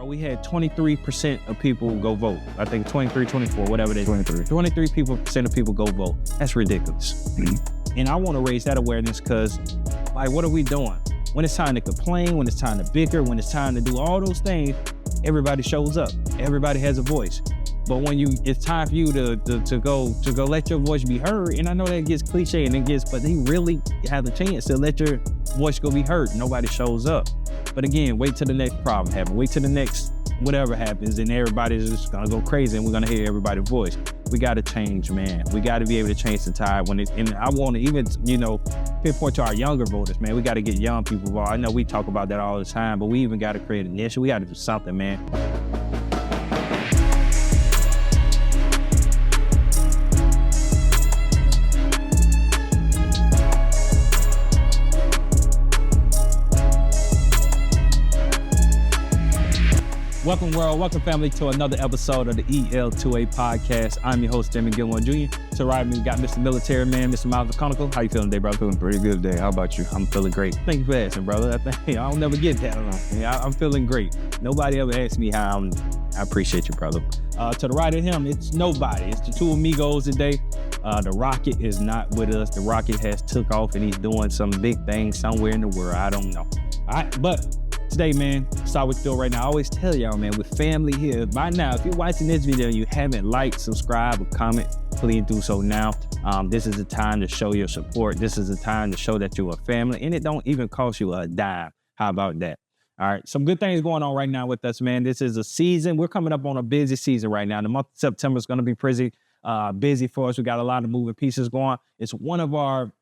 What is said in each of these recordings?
We had 23% of people go vote. I think 23, 24, whatever it is. 23% of people go vote. That's ridiculous. And I want to raise that awareness because, like, what are we doing? When it's time to complain, when it's time to bicker, when it's time to do all those things, everybody shows up. Everybody has a voice. But when it's time for you to go let your voice be heard, and I know that gets cliche and but they really have the chance to let your voice go be heard. Nobody shows up. But again, wait till the next problem happens. Wait till the next whatever happens, and everybody's just gonna go crazy, and we're gonna hear everybody's voice. We gotta change, man. We gotta be able to change the tide and I want to even, pinpoint to our younger voters, man. We gotta get young people involved. I know we talk about that all the time, but we even gotta create an initiative. We gotta do something, man. Welcome, world. Welcome, family, to another episode of the EL2A Podcast. I'm your host, Jimmy Gilmore Jr. To right me, we got Mr. Military Man, Mr. Miles Conical. How you feeling today, brother? Feeling pretty good today. How about you? I'm feeling great. Thank you for asking, brother. I don't never get that. I'm feeling great. Nobody ever asked me how I appreciate you, brother. To the right of him, it's nobody. It's the two amigos today. The Rocket is not with us. The Rocket has took off and he's doing some big things somewhere in the world. I don't know. All right, but today, man, that's how we feel right now. I always tell y'all, man, with family here. By now, if you're watching this video and you haven't liked, subscribe, or comment, please do so now. This is the time to show your support. This is the time to show that you're a family, and it don't even cost you a dime. How about that? All right, some good things going on right now with us, man. This is a season. We're coming up on a busy season right now. The month of September is going to be pretty busy for us. We got a lot of moving pieces going. It's one of our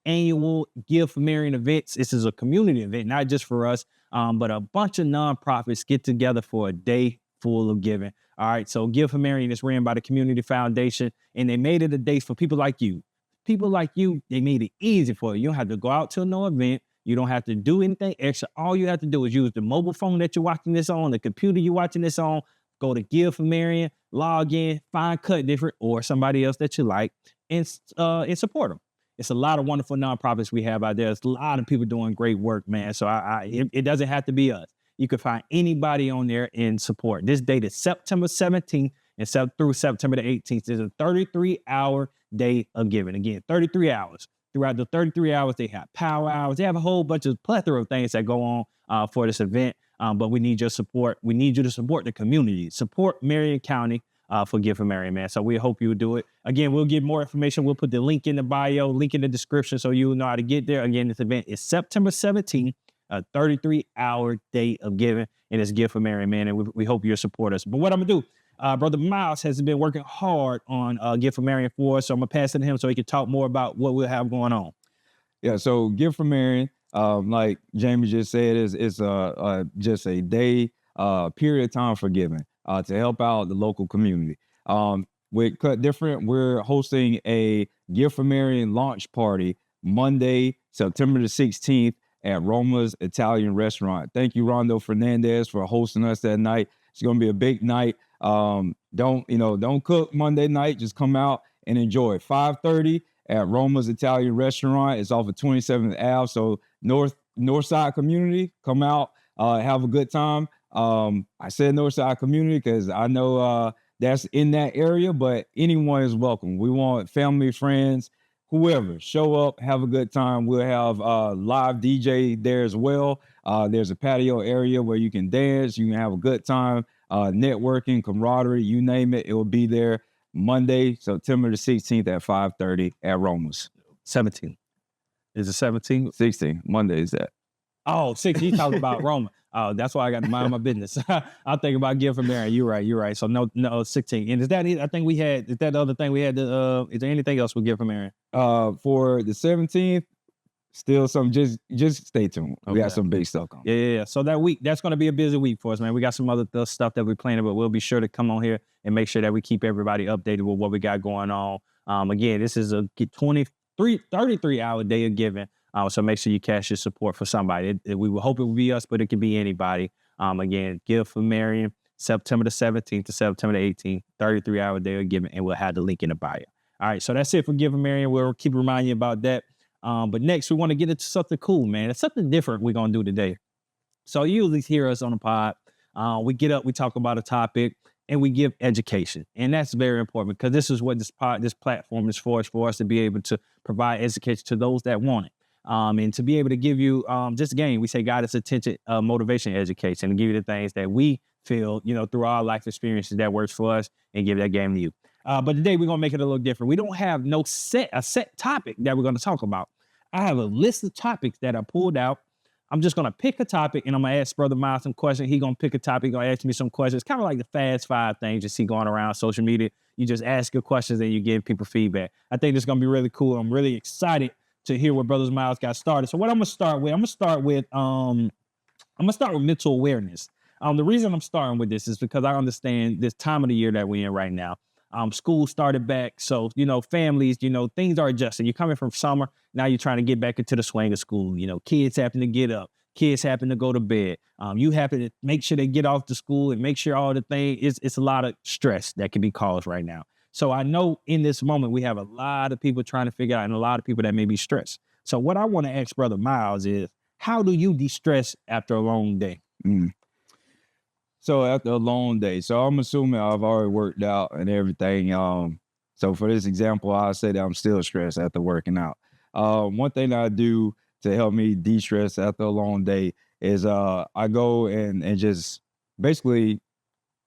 annual Give for Marion events. This is a community event, not just for us, but a bunch of nonprofits get together for a day full of giving. All right, so Give for Marion is ran by the Community Foundation, and they made it a day for people like you. People like you, they made it easy for you. You don't have to go out to no event. You don't have to do anything extra. All you have to do is use the mobile phone that you're watching this on, the computer you're watching this on, go to Give for Marion, log in, find Cut Different or somebody else that you like, and support them. It's a lot of wonderful nonprofits we have out there. There's a lot of people doing great work, man. So it doesn't have to be us. You can find anybody on there and support. This date is September 17th and through September the 18th. There's a 33-hour day of giving. Again, 33 hours. Throughout the 33 hours, they have power hours. They have a whole bunch of plethora of things that go on for this event. But we need your support. We need you to support the community. Support Marion County for Give for Marion, man. So we hope you'll do it. Again, we'll give more information. We'll put the link in the bio, link in the description so you'll know how to get there. Again, this event is September 17th, a 33-hour day of giving, and it's Give for Marion, man. And we hope you'll support us. But what I'm going to do, Brother Miles has been working hard on Give for Marion for us, so I'm going to pass it to him so he can talk more about what we'll have going on. Yeah, so Give for Marion, like Jamie just said, is just a day, period of time for giving to help out the local community. With Cut Different, we're hosting a Give for Marion launch party Monday, September the 16th at Roma's Italian Restaurant. Thank you, Rondo Fernandez, for hosting us that night. It's going to be a big night. Don't cook Monday night. Just come out and enjoy. 5:30 at Roma's Italian Restaurant. It's off of 27th Ave. So North Side community, come out, have a good time. I said North Side community because I know that's in that area, but anyone is welcome. We want family, friends, whoever, show up, have a good time. We'll have live DJ there as well. There's a patio area where you can dance, you can have a good time, networking, camaraderie, you name it, it will be there Monday, September the 16th at 5:30 at Roma's. 17th. Is it 17th? 16th. Monday is that. Oh, 16th. He's talking about Roma. Oh, that's why I got to mind my business. I'm thinking about Give for Marion. You're right. So no, 16. And is that it? I think we had, is that the other thing we had? Is there anything else we Give for Marion? For the 17th, still some, just stay tuned. Okay. We got some big stuff coming. Yeah. So that week, that's going to be a busy week for us, man. We got some other stuff that we're planning, but we'll be sure to come on here and make sure that we keep everybody updated with what we got going on. Again, this is a 33-hour day of giving. So make sure you cash your support for somebody. We will hope it will be us, but it can be anybody. Again, Give for Marion, September the 17th to September the 18th, 33-hour day of giving, and we'll have the link in the bio. All right, so that's it for Give for Marion. We'll keep reminding you about that. But next, we want to get into something cool, man. It's something different we're going to do today. So you usually hear us on the pod We get up, we talk about a topic, and we give education. And that's very important because this is what this platform is for us to be able to provide education to those that want it. And to be able to give you just again, we say guidance, attention, motivation, education, and give you the things that we feel, through our life experiences that works for us and give that game to you. But today we're gonna make it a little different. We don't have a set topic that we're gonna talk about. I have a list of topics that I pulled out. I'm just gonna pick a topic and I'm gonna ask Brother Miles some questions. He gonna pick a topic, gonna ask me some questions. Kind of like the Fast Five things you see going around social media. You just ask your questions and you give people feedback. I think this is gonna be really cool. I'm really excited to hear where Brother Miles got started. So what I'm gonna start with, mental awareness. The reason I'm starting with this is because I understand this time of the year that we're in right now. School started back. So, families, things are adjusting. You're coming from summer. Now you're trying to get back into the swing of school. Kids happen to get up. Kids happen to go to bed. You happen to make sure they get off to school and make sure all the things, it's a lot of stress that can be caused right now. So I know in this moment, we have a lot of people trying to figure out and a lot of people that may be stressed. So what I want to ask Brother Miles is, how do you de-stress after a long day? So after a long day, so I'm assuming I've already worked out and everything. So for this example, I say that I'm still stressed after working out. One thing that I do to help me de-stress after a long day is I go and just basically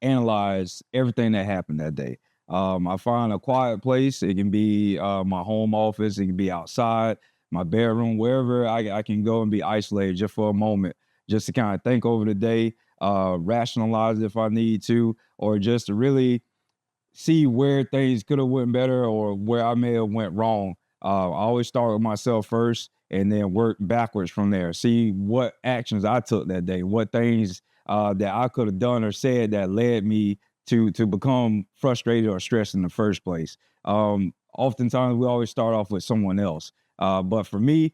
analyze everything that happened that day. I find a quiet place. It can be my home office. It can be outside, my bedroom, wherever I can go and be isolated just for a moment, just to kind of think over the day. Rationalize if I need to, or just to really see where things could have went better or where I may have went wrong. I always start with myself first and then work backwards from there. See what actions I took that day, what things that I could have done or said that led me to become frustrated or stressed in the first place. Oftentimes we always start off with someone else. But for me,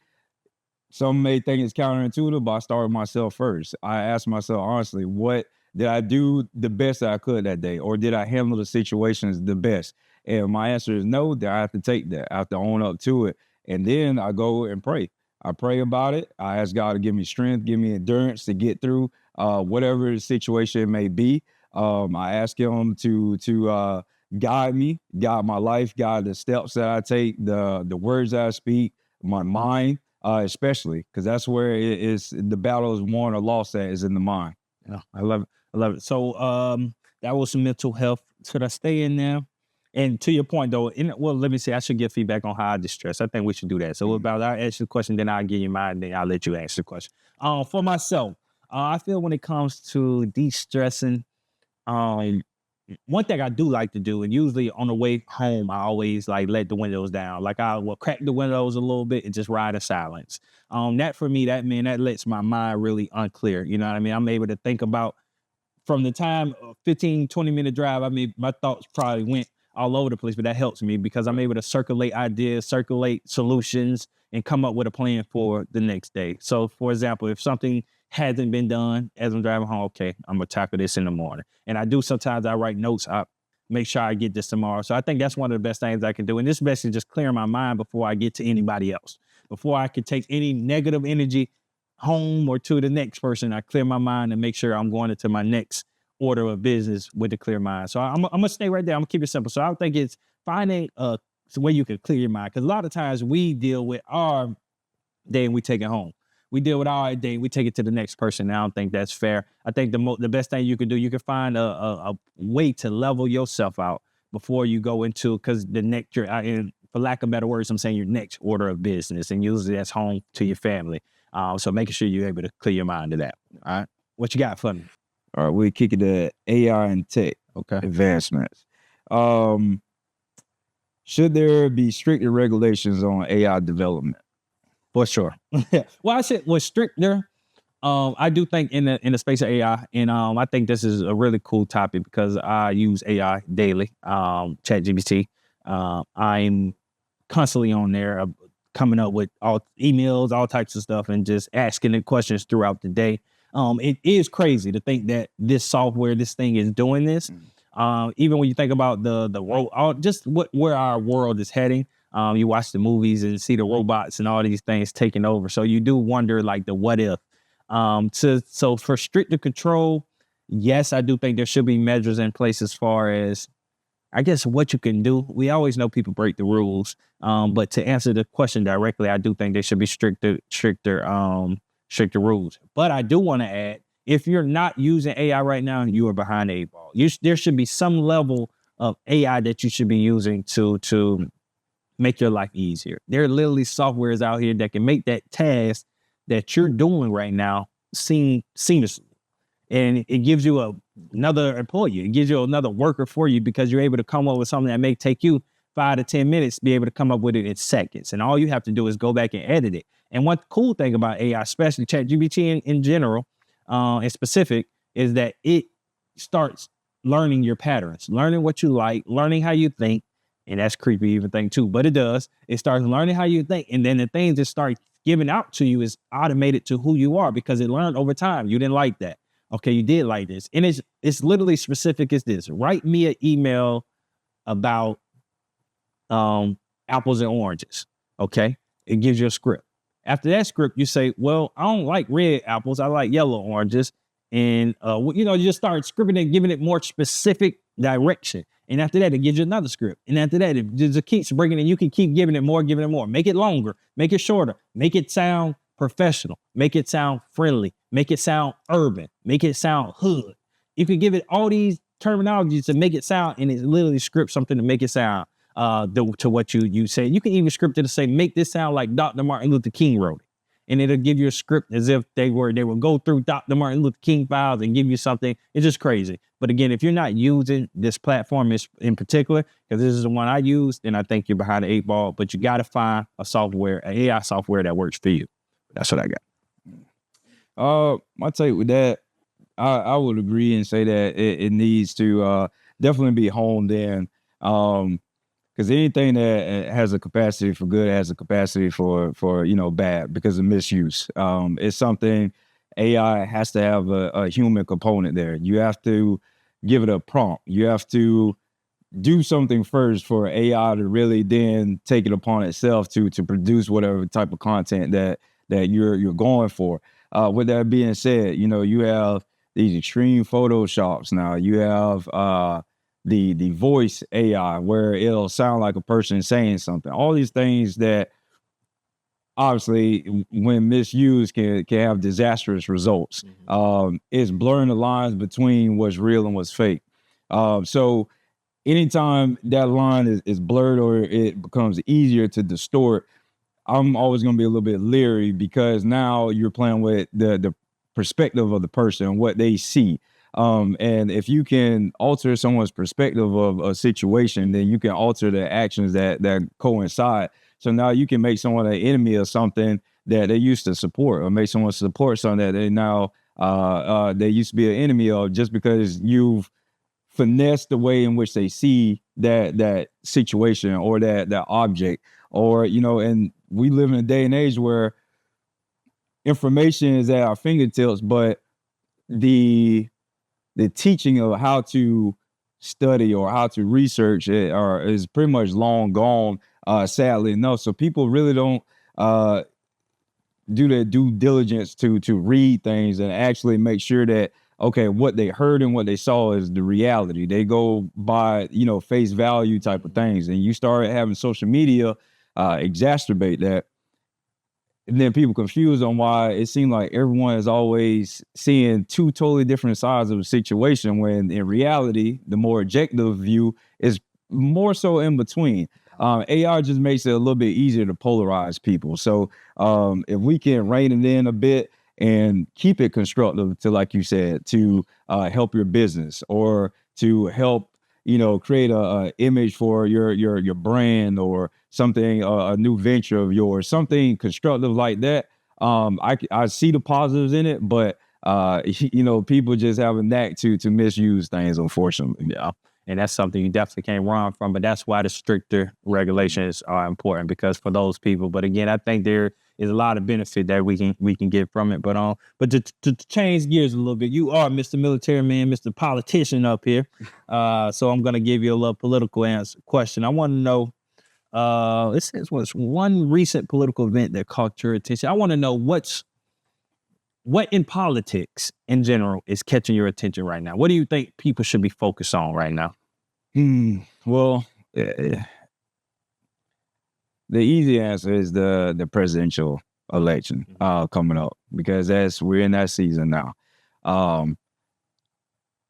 some may think it's counterintuitive, but I started myself first. I asked myself, honestly, what did I do the best that I could that day? Or did I handle the situations the best? And my answer is no, that I have to take that. I have to own up to it. And then I go and pray. I pray about it. I ask God to give me strength, give me endurance to get through whatever the situation may be. I ask him to guide me, guide my life, guide the steps that I take, the words that I speak, my mind. Especially because that's where the battle is won or lost at, is in the mind. Yeah, I love it. So that was some mental health. Should I stay in there? And to your point though, let me say I should give feedback on how I distress. I think we should do that. So I'll ask you the question, then I'll give you mine, then I'll let you answer the question. For myself, I feel when it comes to de-stressing, one thing I do like to do, and usually on the way home, I always let the windows down. I will crack the windows a little bit and just ride in silence. That for me, that lets my mind really unclear. You know what I mean? I'm able to think about from the time 15, 20-minute drive. I mean, my thoughts probably went all over the place, but that helps me because I'm able to circulate ideas, circulate solutions, and come up with a plan for the next day. So for example, if something hasn't been done as I'm driving home, okay, I'm gonna tackle this in the morning. And I do sometimes I write notes, I make sure I get this tomorrow. So I think that's one of the best things I can do. And this basically just clear my mind before I get to anybody else. Before I can take any negative energy home or to the next person, I clear my mind and make sure I'm going into my next order of business with a clear mind. So I'm gonna stay right there. I'm gonna keep it simple. So I think it's finding a way you can clear your mind. Because a lot of times we deal with our day and we take it home. We deal with our day, we take it to the next person. I don't think that's fair. I think the best thing you can do, you can find a way to level yourself out before you go into, because the next, for lack of better words, I'm saying your next order of business, and usually that's home to your family. So making sure you're able to clear your mind to that. All right, what you got for me? All right, we're kicking to AI and tech advancements. Should there be stricter regulations on AI development? For sure. Well, I said was stricter. I do think in the space of AI, and I think this is a really cool topic because I use AI daily. ChatGPT. I'm constantly on there, coming up with all emails, all types of stuff, and just asking it questions throughout the day. It is crazy to think that this software, this thing is doing this. Even when you think about the world, just where our world is heading. You watch the movies and see the robots and all these things taking over. So you do wonder the what if. So for stricter control, yes, I do think there should be measures in place as far as, I guess, what you can do. We always know people break the rules. But to answer the question directly, I do think there should be stricter rules. But I do want to add, if you're not using AI right now, you are behind the 8 ball. There should be some level of AI that you should be using to make your life easier. There are literally softwares out here that can make that task that you're doing right now seem seamlessly. And it gives you another employee. It gives you another worker for you, because you're able to come up with something that may take you 5 to 10 minutes to be able to come up with it in seconds. And all you have to do is go back and edit it. And one cool thing about AI, especially ChatGPT in general, in specific, is that it starts learning your patterns, learning what you like, learning how you think. And that's creepy even thing too, but it does. It starts learning how you think. And then the things that start giving out to you is automated to who you are, because it learned over time. You didn't like that. Okay, you did like this. And it's literally specific as this. Write me an email about apples and oranges. Okay, it gives you a script. After that script, you say, well, I don't like red apples. I like yellow oranges. And, you just start scripting and giving it more specific direction. And after that, it gives you another script. And after that, it just keeps bringing it. You can keep giving it more. Make it longer, make it shorter, make it sound professional, make it sound friendly, make it sound urban, make it sound hood. You can give it all these terminologies to make it sound, and it literally scripts something to make it sound to what you say. You can even script it to say, make this sound like Dr. Martin Luther King wrote it. And it'll give you a script as if they will go through Dr. Martin Luther King files and give you something. It's just crazy. But again, if you're not using this platform in particular, because this is the one I use, then I think you're behind the 8 ball. But you got to find an AI software that works for you. That's what I got. My take with that, I would agree and say that it needs to definitely be honed in. Because anything that has a capacity for good has a capacity for bad because of misuse. It's something AI has to have a human component there. You have to give it a prompt. You have to do something first for AI to really then take it upon itself to produce whatever type of content that you're going for. With that being said, you have these extreme photoshops now. You have the voice AI where it'll sound like a person saying something. All these things that obviously, when misused, can have disastrous results. Mm-hmm. It's blurring the lines between what's real and what's fake. So anytime that line is blurred or it becomes easier to distort, I'm always going to be a little bit leery, because now you're playing with the perspective of the person, what they see. And if you can alter someone's perspective of a situation, then you can alter the actions that coincide. So now you can make someone an enemy of something that they used to support, or make someone support something that they now they used to be an enemy of, just because you've finessed the way in which they see that situation or that object. Or, and we live in a day and age where information is at our fingertips, but the teaching of how to study or how to research it is pretty much long gone, sadly enough. So people really don't do their due diligence to read things and actually make sure that, okay, what they heard and what they saw is the reality. They go by, face value type of things. And you start having social media exacerbate that. And then people confused on why it seemed like everyone is always seeing two totally different sides of a situation, when in reality, the more objective view is more so in between. AI just makes it a little bit easier to polarize people. So if we can rein it in a bit and keep it constructive to, like you said, to help your business or to help, create a image for your brand or something, a new venture of yours, something constructive like that. I see the positives in it, but people just have a knack to misuse things, unfortunately. Yeah. And that's something you definitely can't run from, but that's why the stricter regulations are important, because for those people. But again, I think there is a lot of benefit that we can get from it. But to change gears a little bit, you are Mr. Military Man, Mr. Politician up here. So I'm going to give you a little political question. I want to know, it says what's one recent political event that caught your attention. I want to know what's what in politics in general is catching your attention right now? What do you think people should be focused on right now? Well, the easy answer is the presidential election coming up, because we're in that season now.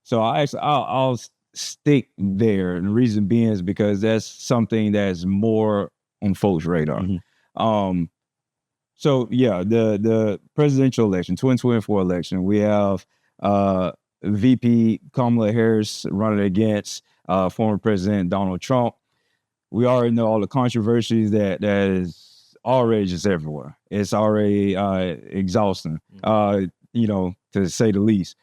So I'll stick there, and the reason being is because that's something that's more on folks' radar. So yeah, the presidential election, 2024 election, we have VP Kamala Harris running against former President Donald Trump. We already know all the controversies that is already just everywhere. It's already exhausting, to say the least.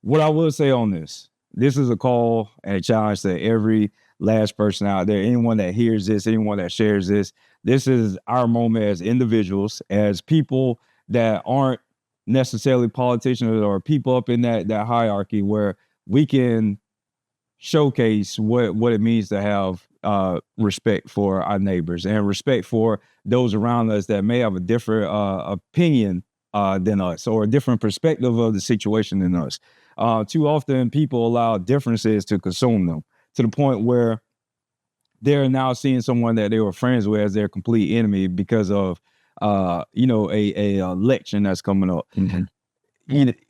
What I will say on this is a call and a challenge to every last person out there, anyone that hears this, anyone that shares this. This is our moment as individuals, as people that aren't necessarily politicians or people up in that hierarchy, where we can showcase what it means to have respect for our neighbors and respect for those around us that may have a different opinion than us, or a different perspective of the situation than us. Too often people allow differences to consume them, to the point where they're now seeing someone that they were friends with as their complete enemy because of a election that's coming up.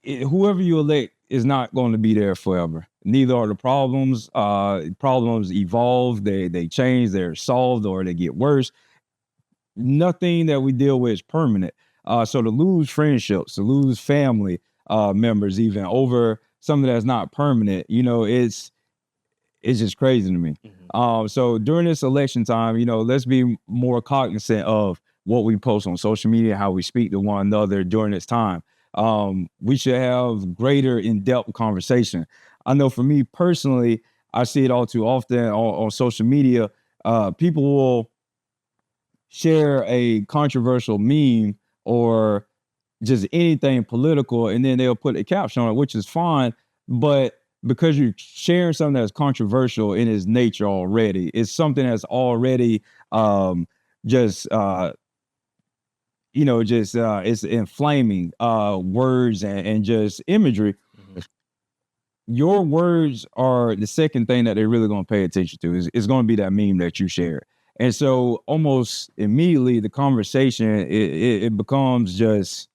Whoever you elect is not going to be there forever. Neither are the problems. Problems evolve, they change, they're solved, or they get worse. Nothing that we deal with is permanent. So to lose friendships, to lose family members, even over something that's not permanent, it's just crazy to me. So during this election time, let's be more cognizant of what we post on social media, how we speak to one another during this time. We should have greater in-depth conversation. I know for me personally, I see it all too often on social media. People will share a controversial meme or just anything political, and then they'll put a caption on it, which is fine. But because you're sharing something that's controversial in its nature already, it's something that's already it's inflaming words and just imagery. Your words are the second thing that they're really going to pay attention to. Is going to be that meme that you share. And so almost immediately the conversation, it becomes just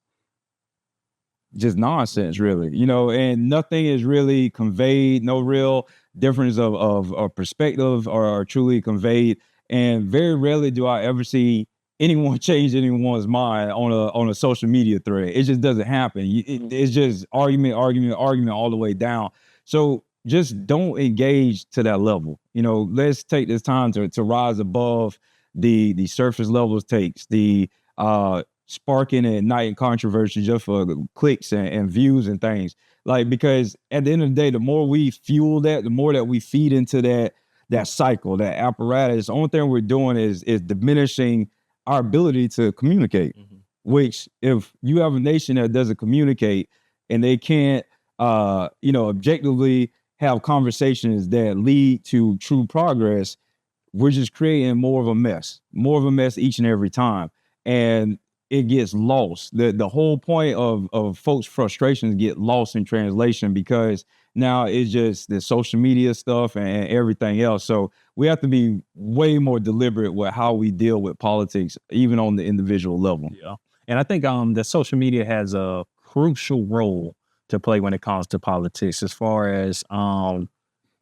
nonsense, really, and nothing is really conveyed. No real difference of perspective are truly conveyed. And very rarely do I ever see anyone change anyone's mind on a social media thread. It just doesn't happen. It's just argument all the way down. So just don't engage to that level. Let's take this time to rise above the surface level takes, the sparking and igniting controversy just for clicks and views and things. Because at the end of the day, the more we fuel that, the more that we feed into that cycle, that apparatus, the only thing we're doing is diminishing our ability to communicate, which if you have a nation that doesn't communicate and they can't, objectively have conversations that lead to true progress, we're just creating more of a mess each and every time. And it gets lost. The whole point of folks' frustrations get lost in translation, because now it's just the social media stuff and everything else. So we have to be way more deliberate with how we deal with politics, even on the individual level. Yeah. And I think the social media has a crucial role to play when it comes to politics, as far as the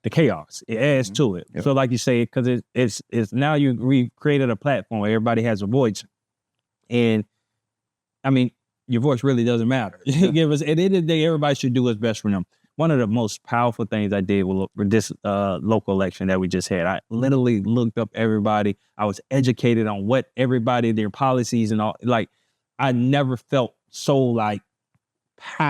chaos. It adds to it. Yep. So like you say, because it's now we created a platform where everybody has a voice. And I mean, your voice really doesn't matter. At the end of the day, everybody should do what's best for them. One of the most powerful things I did with this local election that we just had, I literally looked up everybody. I was educated on what everybody, their policies and all. I never felt so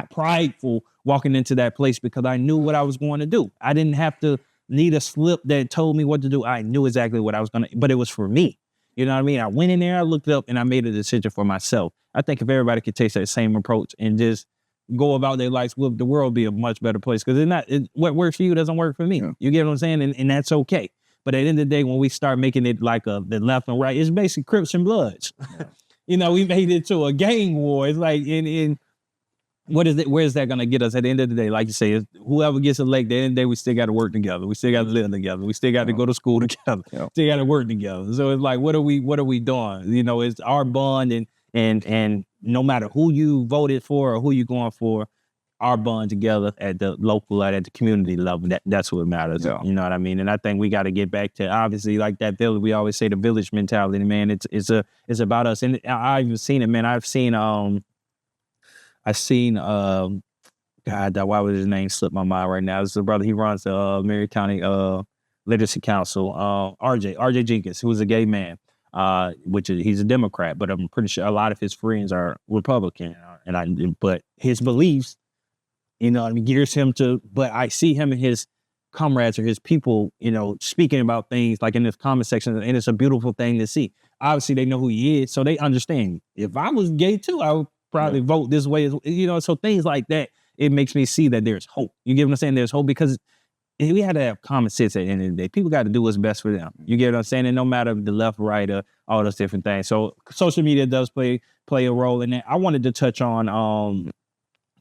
prideful walking into that place, because I knew what I was going to do. I didn't have to need a slip that told me what to do. I knew exactly what I was going to, but it was for me. You know what I mean? I went in there, I looked up, and I made a decision for myself. I think if everybody could take that same approach and just go about their lives, the world would be a much better place. Because what works for you doesn't work for me. Yeah. You get what I'm saying? And that's okay. But at the end of the day, when we start making it like the left and right, it's basically Crips and Bloods. Yeah. We made it to a gang war. It's like, and What is it? Where is that going to get us at the end of the day? Like you say, whoever gets elected, at the end of the day, we still got to work together. We still got to live together. We still got to go to school together. Still got to work together. So it's like, what are we doing? You know, it's our bond, and no matter who you voted for or who you going for, our bond together at the local, at the community level. That's what matters. Yeah. You know what I mean? And I think we got to get back to, obviously, like that village. We always say the village mentality, man. It's about us. And I've even seen it, man. I've seen God, why would his name slip my mind right now? It's the brother, he runs the Marion County Literacy Council, RJ Jenkins, who's a gay man, he's a Democrat, but I'm pretty sure a lot of his friends are Republican, but his beliefs, you know what I mean, gears him to, but I see him and his comrades or his people, you know, speaking about things like in this comment section, and it's a beautiful thing to see. Obviously, they know who he is, so they understand. If I was gay too, I would probably vote this way, you know, so things like that, it makes me see that there's hope. You get what I'm saying? There's hope because we had to have common sense at the end of the day. People got to do what's best for them. You get what I'm saying? And no matter the left, right, or all those different things. So social media does play a role in that. I wanted to touch on,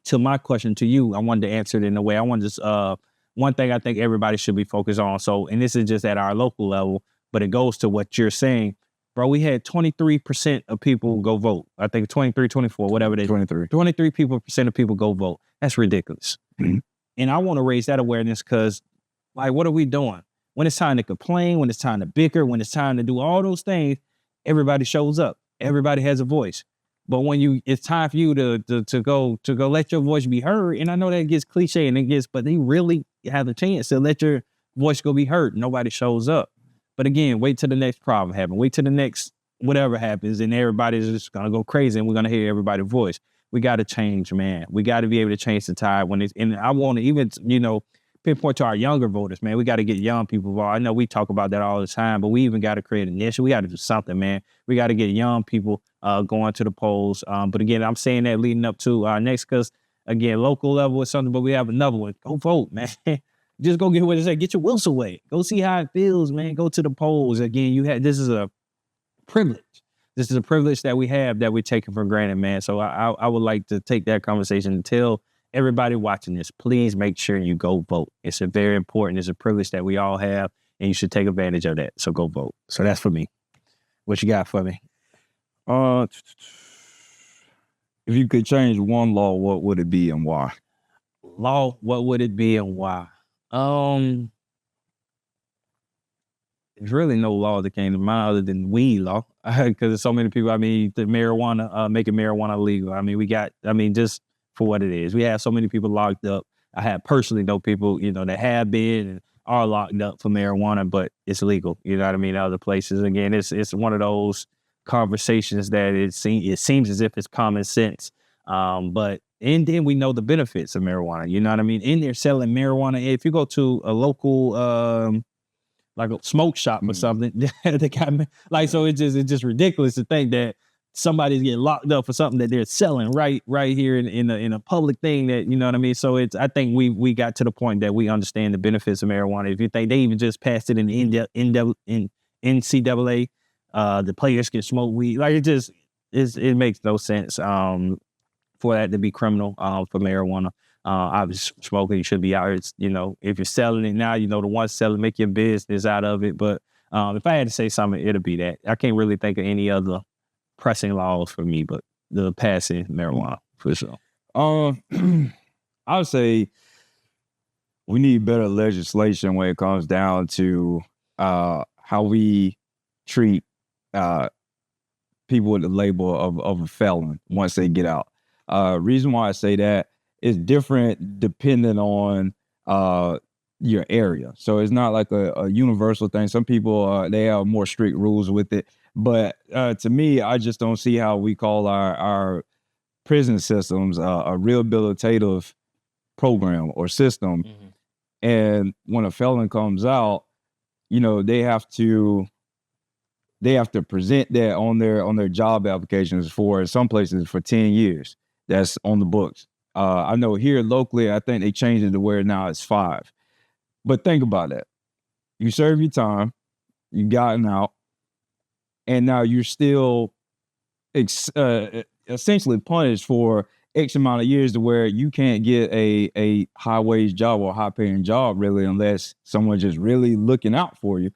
to my question to you, I wanted to answer it in a way. I wanted to, one thing I think everybody should be focused on. So, and this is just at our local level, but it goes to what you're saying. Bro, we had 23% of people go vote. I think 23, 24, whatever it is. 23% of people go vote. That's ridiculous. Mm-hmm. And I want to raise that awareness because, like, what are we doing? When it's time to complain, when it's time to bicker, when it's time to do all those things, everybody shows up. Everybody has a voice. But when it's time for you to go let your voice be heard, and I know that gets cliche and but they really have a chance to let your voice go be heard. Nobody shows up. But again, wait till the next problem happens. Wait till the next whatever happens, and everybody's just gonna go crazy, and we're gonna hear everybody's voice. We got to change, man. We got to be able to change the tide and I want to even, you know, pinpoint to our younger voters, man. We got to get young people involved. I know we talk about that all the time, but we even got to create an initiative. We got to do something, man. We got to get young people going to the polls. But again, I'm saying that leading up to next, because again, local level is something, but we have another one. Go vote, man. Just go get what it said. Get your wills away. Go see how it feels, man. Go to the polls. Again, this is a privilege. This is a privilege that we have that we're taking for granted, man. So I would like to take that conversation and tell everybody watching this, please make sure you go vote. It's a very important, it's a privilege that we all have, and you should take advantage of that. So go vote. So that's for me. What you got for me? If you could change one law, what would it be and why? Law, what would it be and why? There's really no law that came to mind other than weed law, because there's so many people. I mean, the marijuana, making marijuana legal. I mean, just for what it is, we have so many people locked up. I have personally know people, you know, that have been and are locked up for marijuana, but it's legal. You know what I mean? Other places, again, it's one of those conversations that it seems as if it's common sense, but and then we know the benefits of marijuana. You know what I mean? And they're selling marijuana. If you go to a local like a smoke shop or something, they got like, so it's just ridiculous to think that somebody's getting locked up for something that they're selling right here in a public thing, that, you know what I mean? So I think we got to the point that we understand the benefits of marijuana. If you think they even just passed it in NCAA, the players can smoke weed. Like it makes no sense for that to be criminal for marijuana. Obviously, smoking, you should be out here. You know, if you're selling it now, you know, the ones selling, make your business out of it. But if I had to say something, it'll be that. I can't really think of any other pressing laws for me, but the passing marijuana for sure. I would say we need better legislation when it comes down to how we treat people with the label of a felon once they get out. Reason why I say that is different depending on your area. So it's not like a universal thing. Some people, they have more strict rules with it. But to me, I just don't see how we call our prison systems a rehabilitative program or system. Mm-hmm. And when a felon comes out, you know, they have to present that on their job applications for some places for 10 years. That's on the books. I know here locally, I think they changed it to where now it's 5. But think about that. You serve your time, you gotten out, and now you're still essentially punished for X amount of years to where you can't get a high wage job or high paying job really unless someone's just really looking out for you.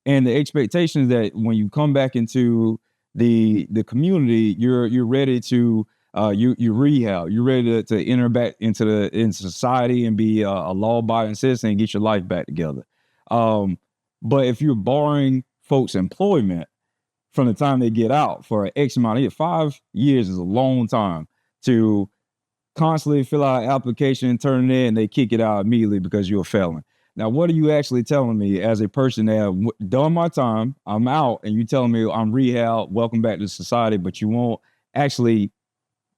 And the expectation is that when you come back into the community, you're ready to you rehab, you're ready to enter back into society and be a law-abiding citizen and get your life back together. But if you're barring folks' employment from the time they get out for X amount of years, 5 years is a long time to constantly fill out an application, turn it in, and they kick it out immediately because you're a felon. Now, what are you actually telling me as a person that have done my time, I'm out, and you telling me I'm rehab, welcome back to society, but you won't actually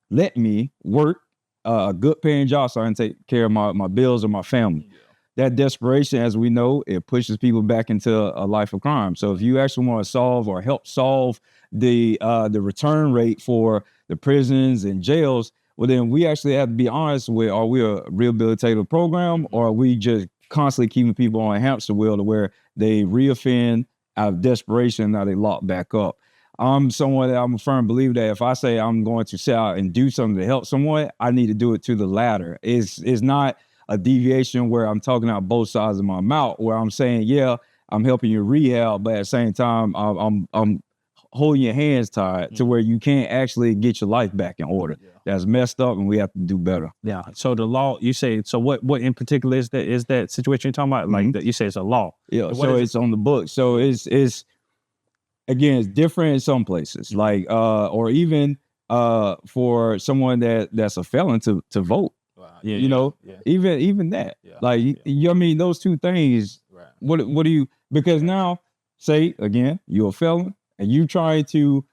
let me work a good paying job so I can take care of my bills or my family. Yeah. That desperation, as we know, it pushes people back into a life of crime. So if you actually want to solve or help solve the return rate for the prisons and jails, well, then we actually have to be honest with, are we a rehabilitative program, or are we just constantly keeping people on a hamster wheel to where they reoffend out of desperation, now they lock back up? I'm a firm believer that if I say I'm going to sit out and do something to help someone, I need to do it to the latter. It's not a deviation where I'm talking out both sides of my mouth, where I'm saying, yeah, I'm helping you rehab, but at the same time, I'm holding your hands tied to where you can't actually get your life back in order. Yeah. That's messed up, and we have to do better. Yeah. So the law, you say, so what in particular is that situation you're talking about? Like that you say it's a law. Yeah. So it's on the book. So it's again, it's different in some places, like or even for someone that's a felon to vote. Wow. Yeah, even that. Yeah. Like I mean, those two things. Right. What do you? Because now, say again, you're a felon and you try to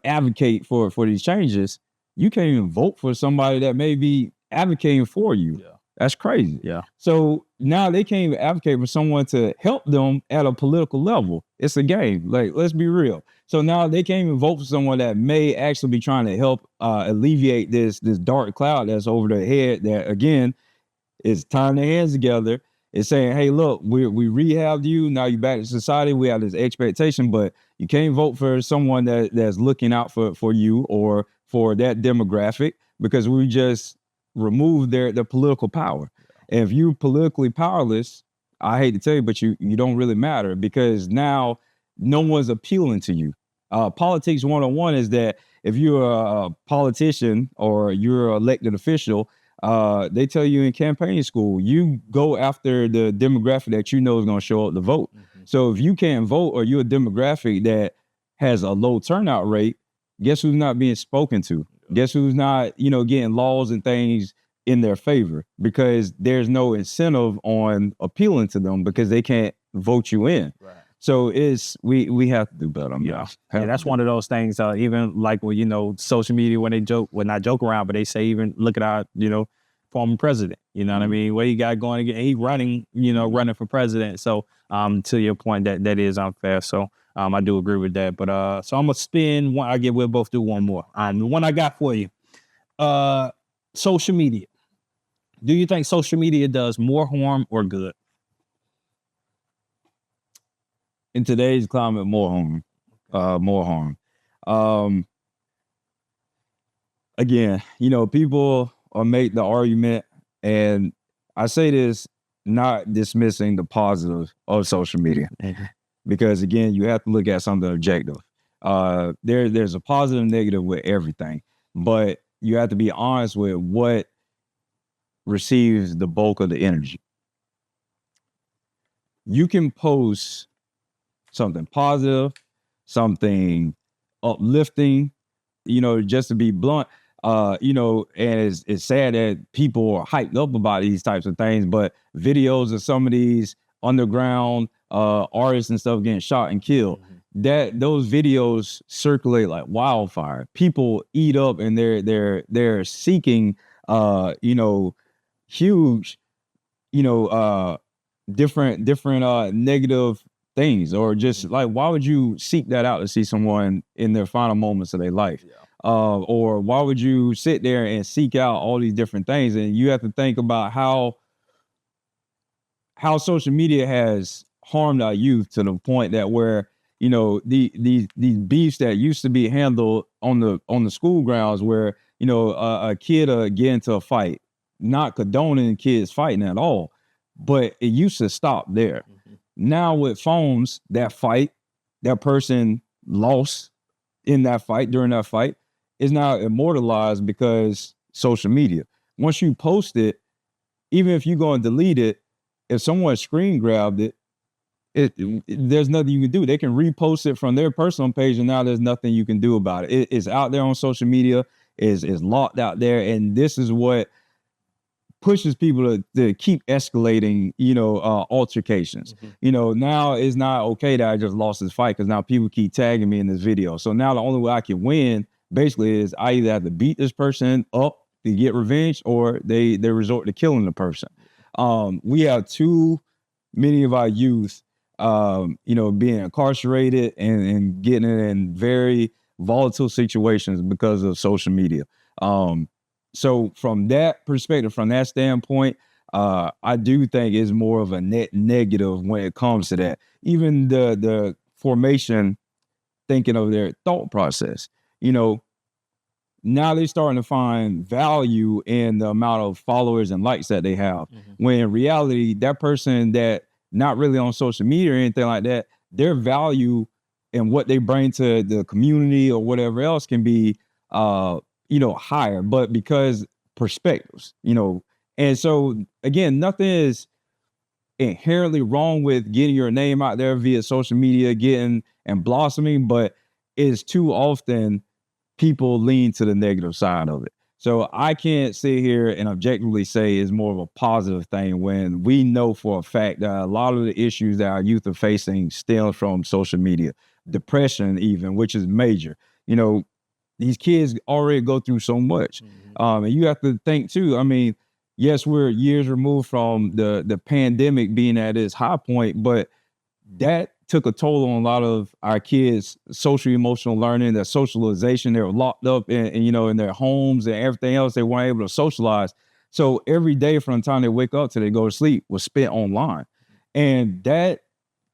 advocate for these changes. You can't even vote for somebody that may be advocating for you. Yeah. That's crazy. Yeah. So now they can't even advocate for someone to help them at a political level. It's a game. Like, let's be real. So now they can't even vote for someone that may actually be trying to help alleviate this dark cloud that's over their head. That again is tying their hands together. It's saying, hey, look, we rehabbed you. Now you're back to society. We have this expectation, but you can't vote for someone that's looking out for you or for that demographic because we just remove their political power. And if you're politically powerless, I hate to tell you, but you don't really matter because now no one's appealing to you. Politics 101 is that if you're a politician or you're an elected official, they tell you in campaign school, you go after the demographic that you know is going to show up to vote. Mm-hmm. So if you can't vote or you're a demographic that has a low turnout rate, guess who's not being spoken to? Guess who's not, getting laws and things in their favor because there's no incentive on appealing to them because they can't vote you in. Right. So we have to do better. Yeah, that's one of those things. Even like when social media when they joke, well not joke around, but they say even look at our former president. You know what I mean? What he got going again? He running for president. So to your point, that is unfair. So I do agree with that. But so I'm gonna spin one. We'll both do one more. The one I got for you. Social media. Do you think social media does more harm or good? In today's climate, more harm. Again, people make the argument, and I say this not dismissing the positive of social media, because again, you have to look at something objective. There's a positive and negative with everything, but you have to be honest with what receives the bulk of the energy. You can post something positive, something uplifting, just to be blunt, and it's sad that people are hyped up about these types of things, but videos of some of these underground artists and stuff getting shot and killed, those videos circulate like wildfire. People eat up and they're seeking, huge, different negative things, or just like, why would you seek that out to see someone in their final moments of their life? Yeah. Or why would you sit there and seek out all these different things? And you have to think about how social media has harmed our youth to the point that where, these beefs that used to be handled on the school grounds where, a kid get into a fight, not condoning kids fighting at all, but it used to stop there. Now with phones, that fight, that person lost in that fight, during that fight, is now immortalized because social media. Once you post it, even if you go and delete it, if someone screen grabbed it, there's nothing you can do. They can repost it from their personal page, and now there's nothing you can do about it. It's out there on social media, is locked out there, and this is what pushes people to keep escalating, altercations. Now it's not okay that I just lost this fight because now people keep tagging me in this video. So now the only way I can win basically is I either have to beat this person up to get revenge, or they resort to killing the person. We have too many of our youth, being incarcerated and getting in very volatile situations because of social media. So from that perspective, from that standpoint, I do think it's more of a net negative when it comes to that. Even the formation, thinking of their thought process, now they're starting to find value in the amount of followers and likes that they have. When in reality, that person that not really on social media or anything like that, their value and what they bring to the community or whatever else can be, higher, but because perspectives, and so again, nothing is inherently wrong with getting your name out there via social media, getting and blossoming, but it's too often people lean to the negative side of it. So I can't sit here and objectively say it's more of a positive thing when we know for a fact that a lot of the issues that our youth are facing stem from social media, depression even, which is major. These kids already go through so much. And you have to think too, yes, we're years removed from the pandemic being at its high point, but that took a toll on a lot of our kids' social emotional learning, their socialization. They were locked up in their homes and everything else. They weren't able to socialize. So every day from the time they wake up till they go to sleep was spent online. And that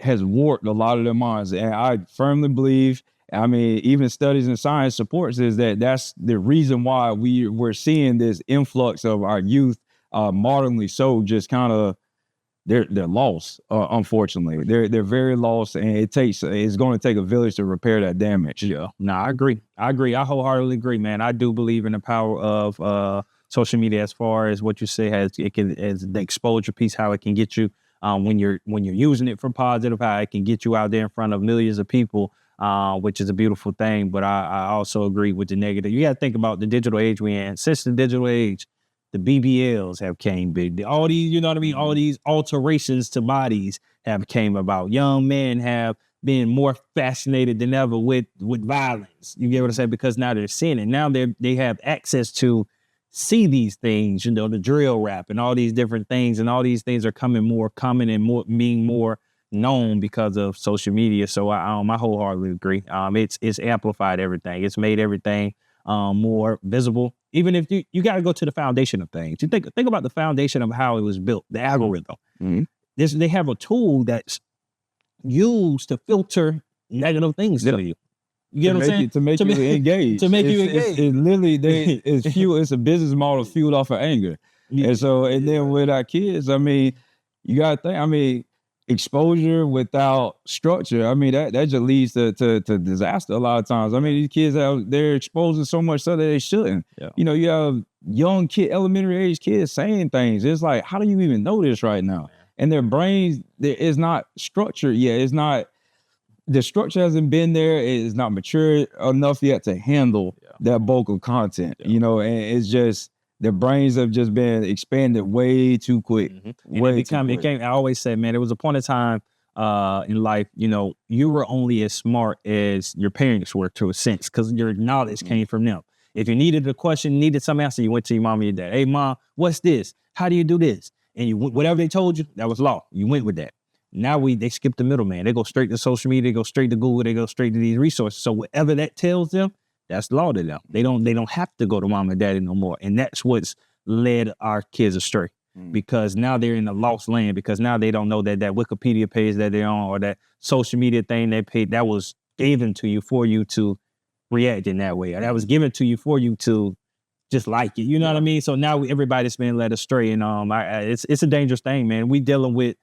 has warped a lot of their minds. And I firmly believe, even studies and science supports is that's the reason why we're seeing this influx of our youth, modernly so, just kind of they're lost. Unfortunately, they're very lost, and it's going to take a village to repair that damage. Yeah, no, I agree. I wholeheartedly agree, man. I do believe in the power of social media as far as what you say as the exposure piece, how it can get you when you're using it for positive, how it can get you out there in front of millions of people. Which is a beautiful thing, but I also agree with the negative. You got to think about the digital age we're in. Since the digital age, the BBLs have came big. All these, all these alterations to bodies have came about. Young men have been more fascinated than ever with violence. You get what I'm saying? Because now they're seeing it. Now they have access to see these things, the drill rap and all these different things, and all these things are coming more common and being more known because of social media. So I wholeheartedly agree. It's amplified everything. It's made everything more visible. Even if you got to go to the foundation of things. You think about the foundation of how it was built, the algorithm. They have a tool that's used to filter negative things to you. You get what I'm saying? To make you engage. To make you engage. It's literally it's a business model fueled off of anger. And then with our kids, you got to think, exposure without structure, that just leads to disaster a lot of times. These kids they're exposing so much stuff that they shouldn't. Yeah. You have young elementary age kids saying things. It's like, how do you even know this right now? And their brains, is not structured yet. It's not, the structure hasn't been there. It's not mature enough yet to handle that bulk of content. And it's just, their brains have just been expanded way too quick. I always say, man, there was a point of time in life, you were only as smart as your parents were, to a sense, because your knowledge came from them. If you needed a question, needed some answer, you went to your mom or your dad. Hey, mom, what's this? How do you do this? And whatever they told you, that was law. You went with that. Now they skip the middleman. They go straight to social media. They go straight to Google. They go straight to these resources. So whatever that tells them, that's law to them. They don't have to go to mom and daddy no more. And that's what's led our kids astray. because now they're in the lost land, because now they don't know that Wikipedia page that they're on or that social media thing they paid, that was given to you for you to react in that way. Or that was given to you for you to just like it. You know what I mean? So now everybody's been led astray, and it's a dangerous thing, man. We dealing with,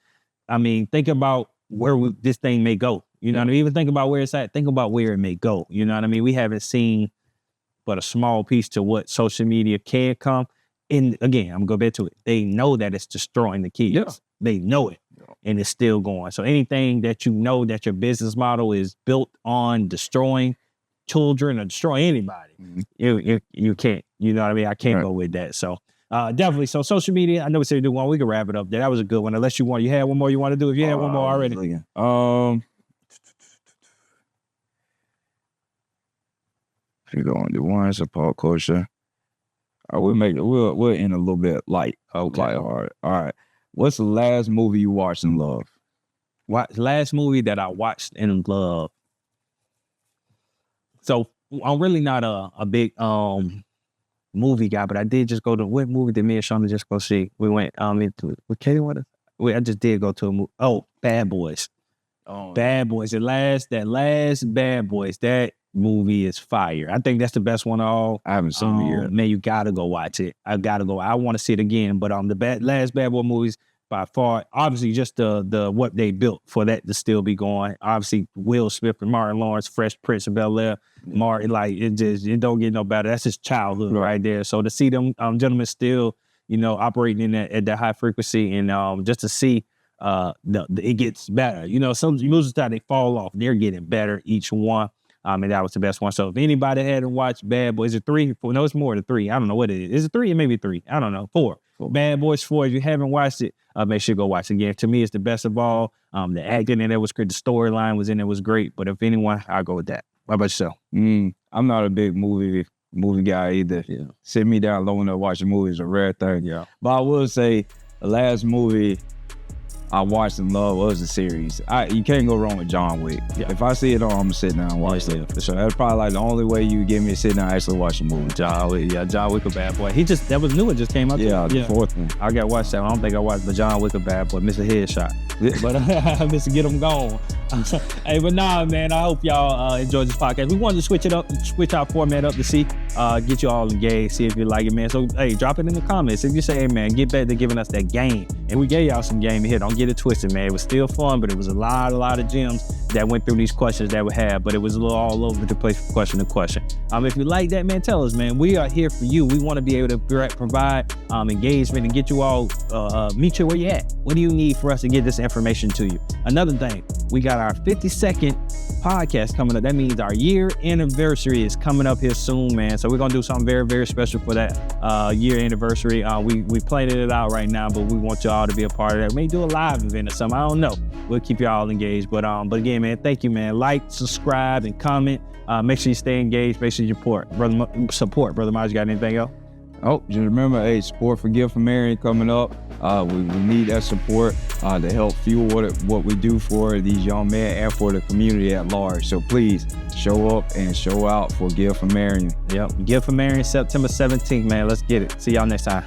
think about where this thing may go. You know what I mean? Even think about where it's at. Think about where it may go. You know what I mean? We haven't seen but a small piece to what social media can come. And again, I'm going to go back to it. They know that it's destroying the kids. Yeah. They know it, and it's still going. So anything that you know that your business model is built on destroying children or destroying anybody, you can't. You know what I mean? I can't go with that. So definitely. So social media, I know we said we do one. We can wrap it up there. That was a good one. Unless you had one more you want to do. If you had one more already. We're going to do one support culture. We'll end a little bit light. Okay. All right. What's the last movie you watched and loved? Last movie that I watched and loved. So I'm really not a big movie guy, but I did just go to, what movie did me and Shauna just go see? We went with Katie with us. I just did go to a movie. Oh, Bad Boys. Oh, Bad Boys. That last Bad Boys, that movie is fire. I think that's the best one of all. I haven't seen it yet. Man, you gotta go watch it. I gotta go. I want to see it again. But last Bad Boy movies by far, obviously just the what they built for that to still be going. Obviously Will Smith and Martin Lawrence, Fresh Prince of Bel-Air, Martin, like it don't get no better. That's his childhood right there. So to see them gentlemen still, operating at that high frequency, and just to see it gets better. Some movies that they fall off, they're getting better each one. And that was the best one. So if anybody hadn't watched Bad Boys, is it 3? 4? No, it's more than 3. I don't know what it is. Is it 3 or maybe 3? I don't know. 4. Bad Boys 4. If you haven't watched it, make sure you go watch it again. To me, it's the best of all. The acting in it was great. The storyline was in it was great. But if anyone, I'll go with that. How about yourself? I'm not a big movie guy either. Yeah. Sit me down low enough to watch a movie is a rare thing. Yeah. But I will say the last movie I watched and loved was a series. You can't go wrong with John Wick. Yeah. If I see it on, I'm gonna sit down and watch it. For sure. That's probably like the only way you get me to sit down and actually watch a movie. John Wick a Bad Boy. That was new. It just came out. The fourth one. I got to watch that one. I don't think I watched, but John Wick a Bad Boy. Mr. Headshot. But Mr. Get Him Gone. Hey, but nah, man, I hope y'all enjoyed this podcast. We wanted to switch our format up to see, get you all engaged, see if you like it, man. So, hey, drop it in the comments. If you say, hey, man, get back to giving us that game. And we gave y'all some game here. Don't get it twisted, man. It was still fun, but it was a lot of gems that went through these questions that we had, but it was a little all over the place from question to question. If you like that, man, tell us, man. We are here for you. We want to be able to provide engagement and get you all, meet you where you at. What do you need for us to get this information to you? Another thing, we got our 52nd podcast coming up. That means our year anniversary is coming up here soon, man. So we're going to do something very, very special for that year anniversary. We planning it out right now, but we want y'all to be a part of that. We may do a live event or something. I don't know. We'll keep y'all engaged. But again, man, thank you, man. Like, subscribe, and comment. Make sure you stay engaged. Make sure you support. Brother Miles, you got anything else? Oh, just remember, hey, support for Gift for Marion coming up. We need that support to help fuel what we do for these young men and for the community at large. So please show up and show out for Gift for Marion. Yep, Gift for Marion, September 17th, man. Let's get it. See y'all next time.